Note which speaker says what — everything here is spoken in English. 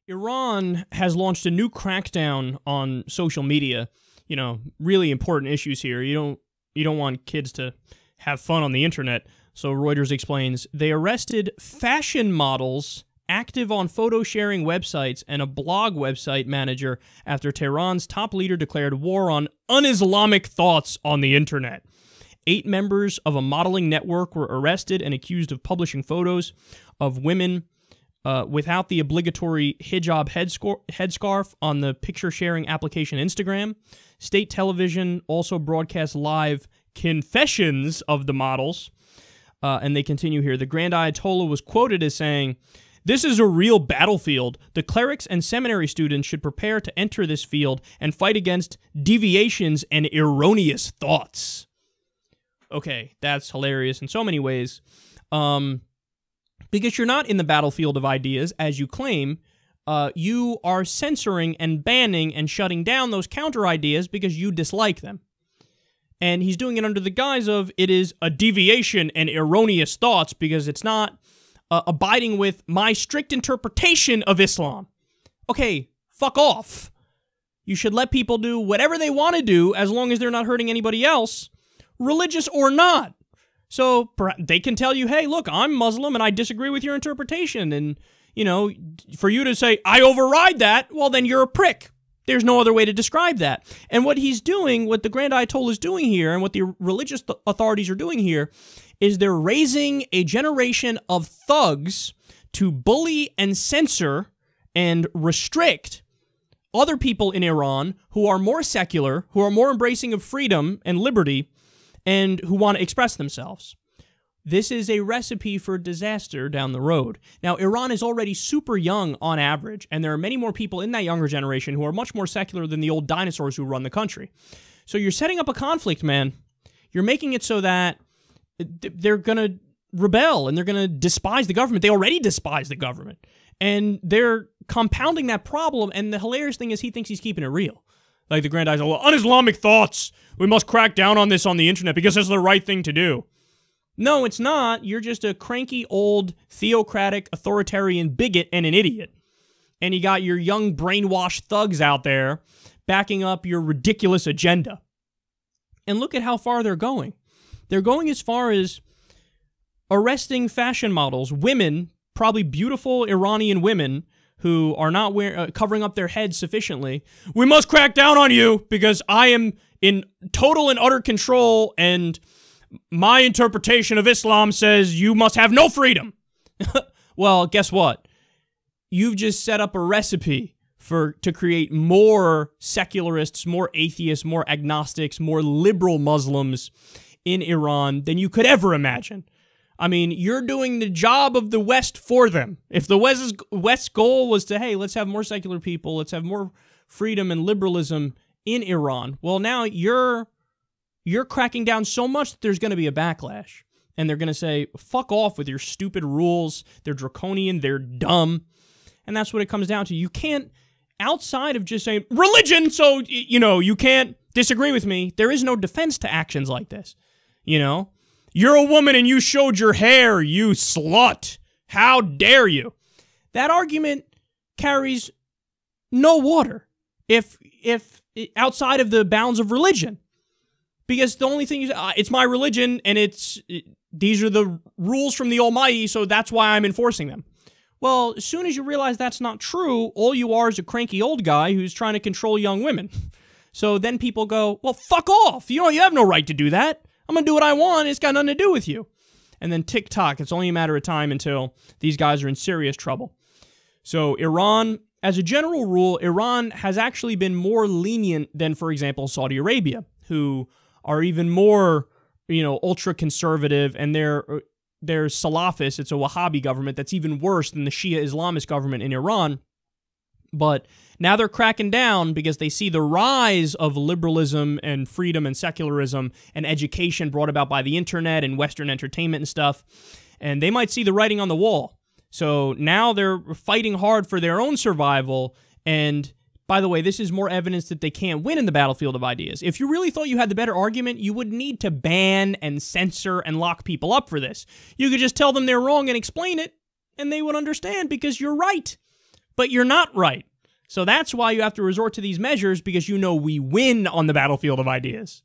Speaker 1: Iran has launched a new crackdown on social media. You know, really important issues here. You don't want kids to have fun on the internet. So Reuters explains they arrested fashion models active on photo-sharing websites and a blog website manager after Tehran's top leader declared war on un-Islamic thoughts on the internet. 8 members of a modeling network were arrested and accused of publishing photos of women without the obligatory hijab headscarf on the picture-sharing application Instagram. State television also broadcast live confessions of the models. And they continue here. The Grand Ayatollah was quoted as saying, "This is a real battlefield. The clerics and seminary students should prepare to enter this field and fight against deviations and erroneous thoughts." Okay, that's hilarious in so many ways. Because you're not in the battlefield of ideas, as you claim. You are censoring and banning and shutting down those counter-ideas because you dislike them. And he's doing it under the guise of it is a deviation and erroneous thoughts because it's not abiding with my strict interpretation of Islam. Okay, fuck off. You should let people do whatever they want to do as long as they're not hurting anybody else, religious or not. So they can tell you, hey, look, I'm Muslim and I disagree with your interpretation. And, you know, for you to say, I override that, well, then you're a prick. There's no other way to describe that. And what he's doing, what the Grand Ayatollah is doing here, and what the religious authorities are doing here, is they're raising a generation of thugs to bully and censor and restrict other people in Iran who are more secular, who are more embracing of freedom and liberty, and who want to express themselves. This is a recipe for disaster down the road. Now, Iran is already super young on average, and there are many more people in that younger generation who are much more secular than the old dinosaurs who run the country. So you're setting up a conflict, man. You're making it so that they're going to rebel, and they're going to despise the government. They already despise the government. And they're compounding that problem, and the hilarious thing is he thinks he's keeping it real. Like the Grand Ayatollah, un-Islamic thoughts. We must crack down on this on the internet because it's the right thing to do. No, it's not. You're just a cranky, old, theocratic, authoritarian bigot and an idiot. And you got your young, brainwashed thugs out there backing up your ridiculous agenda. And look at how far they're going. They're going as far as arresting fashion models, women, probably beautiful Iranian women, who are not covering up their heads sufficiently. We must crack down on you because I am in total and utter control and my interpretation of Islam says you must have no freedom. Well, guess what? You've just set up a recipe to create more secularists, more atheists, more agnostics, more liberal Muslims in Iran than you could ever imagine. I mean, you're doing the job of the West for them. If the West's goal was to, hey, let's have more secular people, let's have more freedom and liberalism in Iran, well, now you're cracking down so much that there's going to be a backlash. And they're going to say, fuck off with your stupid rules. They're draconian. They're dumb. And that's what it comes down to. You can't, outside of just saying, religion, so, you know, you can't disagree with me. There is no defense to actions like this. You know? You're a woman and you showed your hair, you slut. How dare you? That argument carries no water if outside of the bounds of religion. Because the only thing is, it's my religion, and these are the rules from the Almighty, so that's why I'm enforcing them. Well, as soon as you realize that's not true, all you are is a cranky old guy who's trying to control young women. So then people go, well, fuck off. You have no right to do that. I'm going to do what I want. It's got nothing to do with you. And then tick-tock, it's only a matter of time until these guys are in serious trouble. So Iran, as a general rule, Iran has actually been more lenient than, for example, Saudi Arabia, who are even more, ultra-conservative, and they're Salafist. It's a Wahhabi government that's even worse than the Shia Islamist government in Iran. But now they're cracking down because they see the rise of liberalism and freedom and secularism and education brought about by the internet and Western entertainment and stuff. And they might see the writing on the wall. So now they're fighting hard for their own survival. And by the way, this is more evidence that they can't win in the battlefield of ideas. If you really thought you had the better argument, you would need to ban and censor and lock people up for this. You could just tell them they're wrong and explain it, and they would understand because you're right. But you're not right. So that's why you have to resort to these measures, because you know we win on the battlefield of ideas.